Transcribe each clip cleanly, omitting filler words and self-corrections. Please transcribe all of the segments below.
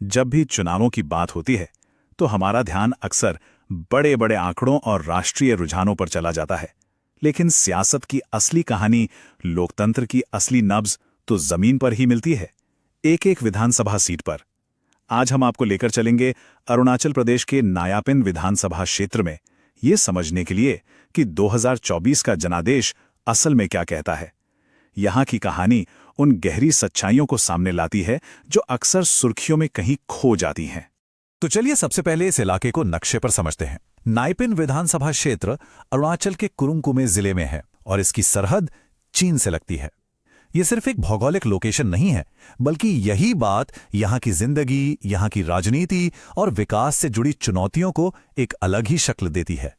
जब भी चुनावों की बात होती है तो हमारा ध्यान अक्सर बड़े बड़े आंकड़ों और राष्ट्रीय रुझानों पर चला जाता है। लेकिन सियासत की असली कहानी, लोकतंत्र की असली नब्ज तो जमीन पर ही मिलती है, एक एक विधानसभा सीट पर। आज हम आपको लेकर चलेंगे अरुणाचल प्रदेश के नायापिन विधानसभा क्षेत्र में, ये समझने के लिए कि 2024 का जनादेश असल में क्या कहता है। यहाँ की कहानी उन गहरी सच्चाइयों को सामने लाती है जो अक्सर सुर्खियों में कहीं खो जाती हैं। तो चलिए सबसे पहले इस इलाके को नक्शे पर समझते हैं। नाइपिन विधानसभा क्षेत्र अरुणाचल के कुरुंग कुमे जिले में है और इसकी सरहद चीन से लगती है। ये सिर्फ एक भौगोलिक लोकेशन नहीं है, बल्कि यही बात यहाँ की जिंदगी, यहाँ की राजनीति और विकास से जुड़ी चुनौतियों को एक अलग ही शक्ल देती है।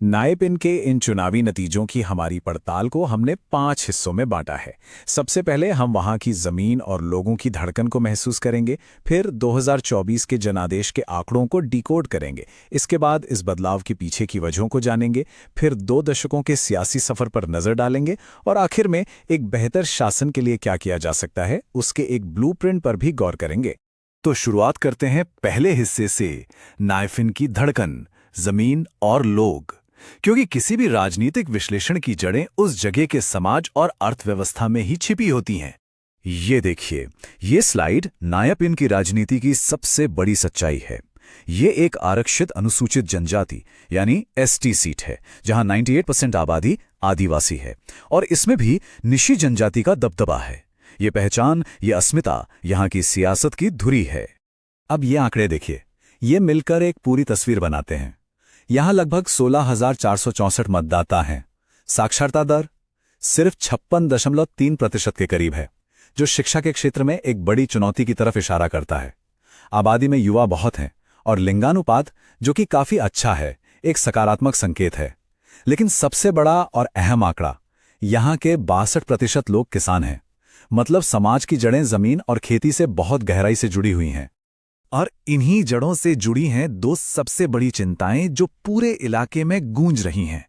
नायपिन के इन चुनावी नतीजों की हमारी पड़ताल को हमने 5 हिस्सों में बांटा है। सबसे पहले हम वहां की जमीन और लोगों की धड़कन को महसूस करेंगे, फिर 2024 के जनादेश के आंकड़ों को डिकोड करेंगे, इसके बाद इस बदलाव के पीछे की वजहों को जानेंगे, फिर 2 दशकों के सियासी सफर पर नजर डालेंगे और आखिर में एक बेहतर शासन के लिए क्या किया जा सकता है उसके एक ब्लूप्रिंट पर भी गौर करेंगे। तो शुरुआत करते हैं पहले हिस्से से, नाइपिन की धड़कन, जमीन और लोग। क्योंकि किसी भी राजनीतिक विश्लेषण की जड़ें उस जगह के समाज और अर्थव्यवस्था में ही छिपी होती हैं। ये देखिए, ये स्लाइड नायापिन की राजनीति की सबसे बड़ी सच्चाई है। ये एक आरक्षित अनुसूचित जनजाति यानी एसटी सीट है, जहां 98% आबादी आदिवासी है और इसमें भी निशी जनजाति का दबदबा है। ये पहचान, ये अस्मिता यहां की सियासत की धुरी है। अब ये आंकड़े देखिए, ये मिलकर एक पूरी तस्वीर बनाते हैं। यहां लगभग 16,464 मतदाता हैं। साक्षरता दर सिर्फ 56.3% के करीब है, जो शिक्षा के क्षेत्र में एक बड़ी चुनौती की तरफ इशारा करता है। आबादी में युवा बहुत हैं और लिंगानुपात, जो कि काफी अच्छा है, एक सकारात्मक संकेत है। लेकिन सबसे बड़ा और अहम आंकड़ा, यहां के 62% लोग किसान हैं। मतलब समाज की जड़ें जमीन और खेती से बहुत गहराई से जुड़ी हुई हैं। और इन्हीं जड़ों से जुड़ी हैं 2 सबसे बड़ी चिंताएं जो पूरे इलाके में गूंज रही हैं।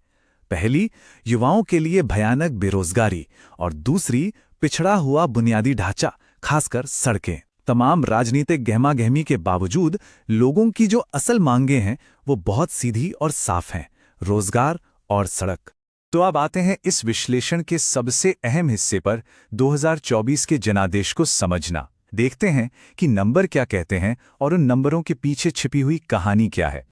पहली, युवाओं के लिए भयानक बेरोजगारी और दूसरी, पिछड़ा हुआ बुनियादी ढांचा, खासकर सड़कें। तमाम राजनीतिक गहमागहमी के बावजूद लोगों की जो असल मांगें हैं वो बहुत सीधी और साफ हैं, रोजगार और सड़क। तो अब आते हैं इस विश्लेषण के सबसे अहम हिस्से पर, 2024 के जनादेश को समझना। देखते हैं कि नंबर क्या कहते हैं और उन नंबरों के पीछे छिपी हुई कहानी क्या है।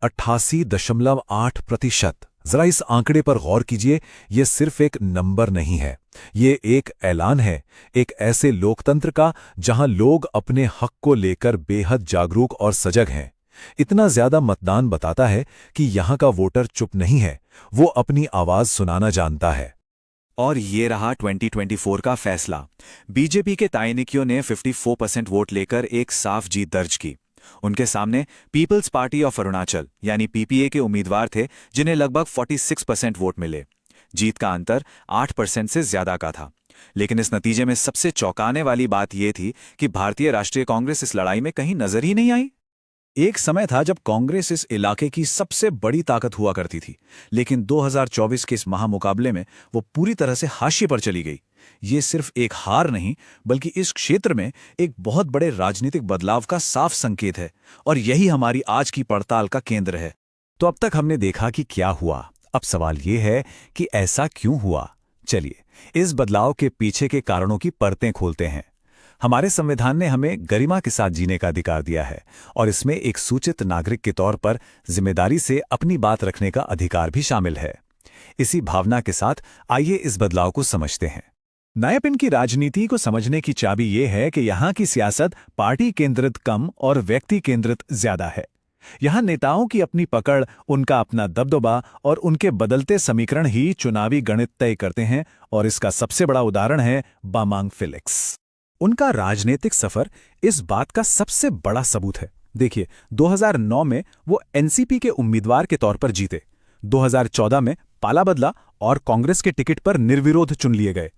88.8%। जरा इस आंकड़े पर गौर कीजिए। यह सिर्फ एक नंबर नहीं है, ये एक ऐलान है, एक ऐसे लोकतंत्र का जहां लोग अपने हक को लेकर बेहद जागरूक और सजग हैं। इतना ज्यादा मतदान बताता है कि यहां का वोटर चुप नहीं है, वो अपनी आवाज सुनाना जानता है। और ये रहा 2024 का फैसला। बीजेपी के तायनिकियों ने 54% वोट लेकर एक साफ जीत दर्ज की। उनके सामने पीपल्स पार्टी ऑफ अरुणाचल यानी पीपीए के उम्मीदवार थे, जिन्हें लगभग 46% वोट मिले। जीत का अंतर 8% से ज्यादा का था। लेकिन इस नतीजे में सबसे चौंकाने वाली बात यह थी कि भारतीय राष्ट्रीय कांग्रेस इस लड़ाई में कहीं नजर ही नहीं आई। एक समय था जब कांग्रेस इस इलाके की सबसे बड़ी ताकत हुआ करती थी, लेकिन 2024 के इस महामुकाबले में वो पूरी तरह से हाशिए पर चली गई। ये सिर्फ एक हार नहीं, बल्कि इस क्षेत्र में एक बहुत बड़े राजनीतिक बदलाव का साफ संकेत है और यही हमारी आज की पड़ताल का केंद्र है। तो अब तक हमने देखा कि क्या हुआ, अब सवाल ये है कि ऐसा क्यों हुआ। चलिए इस बदलाव के पीछे के कारणों की परतें खोलते हैं। हमारे संविधान ने हमें गरिमा के साथ जीने का अधिकार दिया है और इसमें एक सूचित नागरिक के तौर पर जिम्मेदारी से अपनी बात रखने का अधिकार भी शामिल है। इसी भावना के साथ आइए इस बदलाव को समझते हैं। नायापिन की राजनीति को समझने की चाबी ये है कि यहाँ की सियासत पार्टी केंद्रित कम और व्यक्ति केंद्रित ज्यादा है। यहाँ नेताओं की अपनी पकड़, उनका अपना दबदबा और उनके बदलते समीकरण ही चुनावी गणित तय करते हैं और इसका सबसे बड़ा उदाहरण है बामांग फेलिक्स। उनका राजनीतिक सफर इस बात का सबसे बड़ा सबूत है। देखिए, 2009 में वो एनसीपी के उम्मीदवार के तौर पर जीते, 2014 में पाला बदला और कांग्रेस के टिकट पर निर्विरोध चुन लिए गए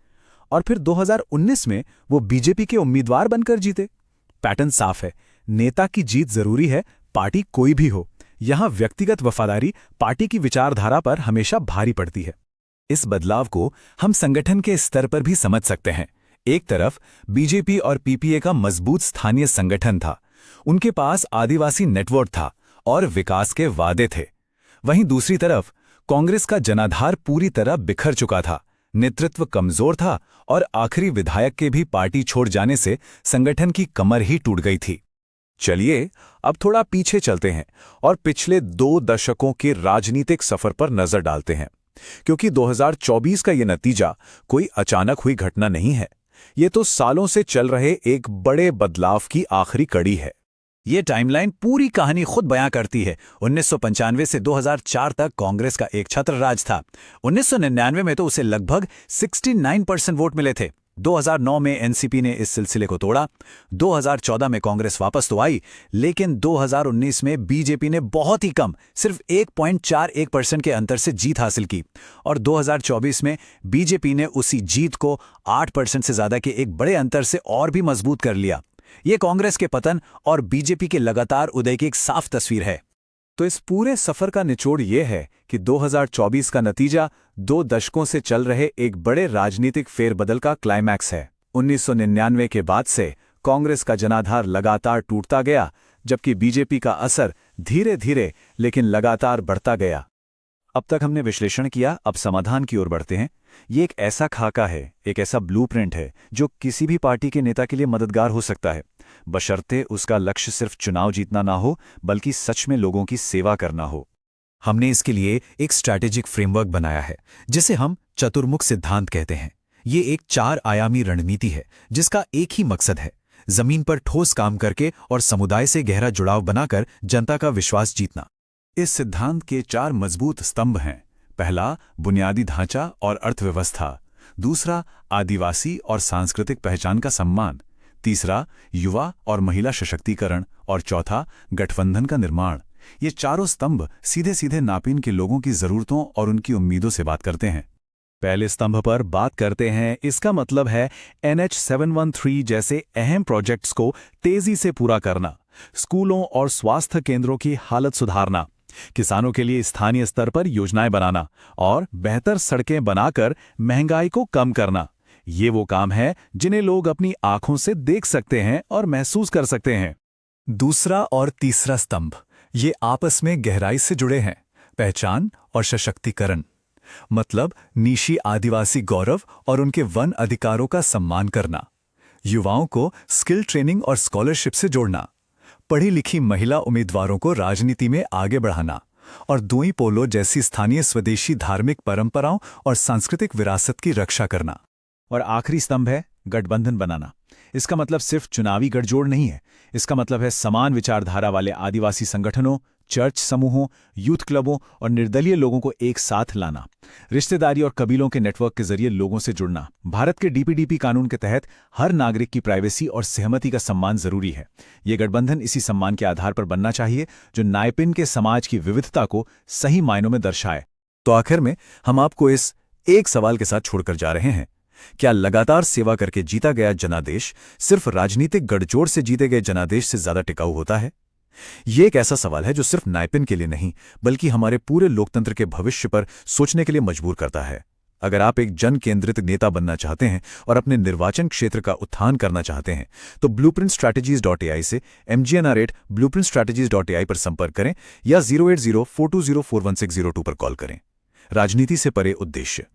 और फिर 2019 में वो बीजेपी के उम्मीदवार बनकर जीते। पैटर्न साफ है, नेता की जीत जरूरी है, पार्टी कोई भी हो। यहां व्यक्तिगत वफादारी पार्टी की विचारधारा पर हमेशा भारी पड़ती है। इस बदलाव को हम संगठन के स्तर पर भी समझ सकते हैं। एक तरफ बीजेपी और पीपीए का मजबूत स्थानीय संगठन था, उनके पास आदिवासी नेटवर्क था और विकास के वादे थे। वहीं दूसरी तरफ कांग्रेस का जनाधार पूरी तरह बिखर चुका था, नेतृत्व कमजोर था और आखिरी विधायक के भी पार्टी छोड़ जाने से संगठन की कमर ही टूट गई थी। चलिए अब थोड़ा पीछे चलते हैं और पिछले 2 दशकों के राजनीतिक सफर पर नजर डालते हैं, क्योंकि 2024 का ये नतीजा कोई अचानक हुई घटना नहीं है। ये तो सालों से चल रहे एक बड़े बदलाव की आखिरी कड़ी है। ये टाइमलाइन पूरी कहानी खुद बयां करती है। 1995 से 2004 तक कांग्रेस का एक छत्र राज था। 1999 में तो उसे लगभग 69% वोट मिले थे। 2009 में एनसीपी ने इस सिलसिले को तोड़ा। 2014 में कांग्रेस वापस तो आई, लेकिन 2019 में बीजेपी ने बहुत ही कम, सिर्फ 1.41% के अंतर से जीत हासिल की और 2024 में बीजेपी ने उसी जीत को 8% से ज्यादा के एक बड़े अंतर से और भी मजबूत कर लिया। ये कांग्रेस के पतन और बीजेपी के लगातार उदय की एक साफ तस्वीर है। तो इस पूरे सफर का निचोड़ ये है कि 2024 का नतीजा 2 दशकों से चल रहे एक बड़े राजनीतिक फेरबदल का क्लाइमैक्स है। 1999 के बाद से कांग्रेस का जनाधार लगातार टूटता गया, जबकि बीजेपी का असर धीरे धीरे लेकिन लगातार बढ़ता गया। अब तक हमने विश्लेषण किया, अब समाधान की ओर बढ़ते हैं। ये एक ऐसा खाका है, एक ऐसा ब्लूप्रिंट है जो किसी भी पार्टी के नेता के लिए मददगार हो सकता है, बशर्ते उसका लक्ष्य सिर्फ चुनाव जीतना ना हो, बल्कि सच में लोगों की सेवा करना हो। हमने इसके लिए एक स्ट्रैटेजिक फ्रेमवर्क बनाया है, जिसे हम चतुर्मुख सिद्धांत कहते हैं। ये एक 4 आयामी रणनीति है, जिसका एक ही मकसद है, जमीन पर ठोस काम करके और समुदाय से गहरा जुड़ाव बनाकर जनता का विश्वास जीतना। इस सिद्धांत के 4 मजबूत स्तंभ हैं। पहला, बुनियादी ढांचा और अर्थव्यवस्था। दूसरा, आदिवासी और सांस्कृतिक पहचान का सम्मान। तीसरा, युवा और महिला सशक्तिकरण। और चौथा, गठबंधन का निर्माण। ये चारों स्तंभ सीधे सीधे नापिन के लोगों की जरूरतों और उनकी उम्मीदों से बात करते हैं। पहले स्तंभ पर बात करते हैं। इसका मतलब है NH713 जैसे अहम प्रोजेक्ट्स को तेजी से पूरा करना, स्कूलों और स्वास्थ्य केंद्रों की हालत सुधारना, किसानों के लिए स्थानीय स्तर पर योजनाएं बनाना और बेहतर सड़कें बनाकर महंगाई को कम करना। ये वो काम है जिन्हें लोग अपनी आंखों से देख सकते हैं और महसूस कर सकते हैं। दूसरा और तीसरा स्तंभ ये आपस में गहराई से जुड़े हैं, पहचान और सशक्तिकरण। मतलब निशी आदिवासी गौरव और उनके वन अधिकारों का सम्मान करना, युवाओं को स्किल ट्रेनिंग और स्कॉलरशिप से जोड़ना, पढ़ी लिखी महिला उम्मीदवारों को राजनीति में आगे बढ़ाना और दुई पोलो जैसी स्थानीय स्वदेशी धार्मिक परंपराओं और सांस्कृतिक विरासत की रक्षा करना। और आखिरी स्तंभ है गठबंधन बनाना। इसका मतलब सिर्फ चुनावी गठजोड़ नहीं है, इसका मतलब है समान विचारधारा वाले आदिवासी संगठनों, चर्च समूहों, यूथ क्लबों और निर्दलीय लोगों को एक साथ लाना, रिश्तेदारी और कबीलों के नेटवर्क के जरिए लोगों से जुड़ना। भारत के DPDP कानून के तहत हर नागरिक की प्राइवेसी और सहमति का सम्मान जरूरी है। ये गठबंधन इसी सम्मान के आधार पर बनना चाहिए जो नायपिन के समाज की विविधता को सही मायनों में दर्शाए। तो आखिर में हम आपको इस एक सवाल के साथ छोड़कर जा रहे हैं, क्या लगातार सेवा करके जीता गया जनादेश सिर्फ राजनीतिक गठजोड़ से जीते गए जनादेश से ज्यादा टिकाऊ होता है? ये एक ऐसा सवाल है जो सिर्फ नायपिन के लिए नहीं, बल्कि हमारे पूरे लोकतंत्र के भविष्य पर सोचने के लिए मजबूर करता है। अगर आप एक जन केंद्रित नेता बनना चाहते हैं और अपने निर्वाचन क्षेत्र का उत्थान करना चाहते हैं, तो blueprintstrategies.ai से mgn@blueprintstrategies.ai पर संपर्क करें या 08042041602 पर कॉल करें। राजनीति से परे उद्देश्य।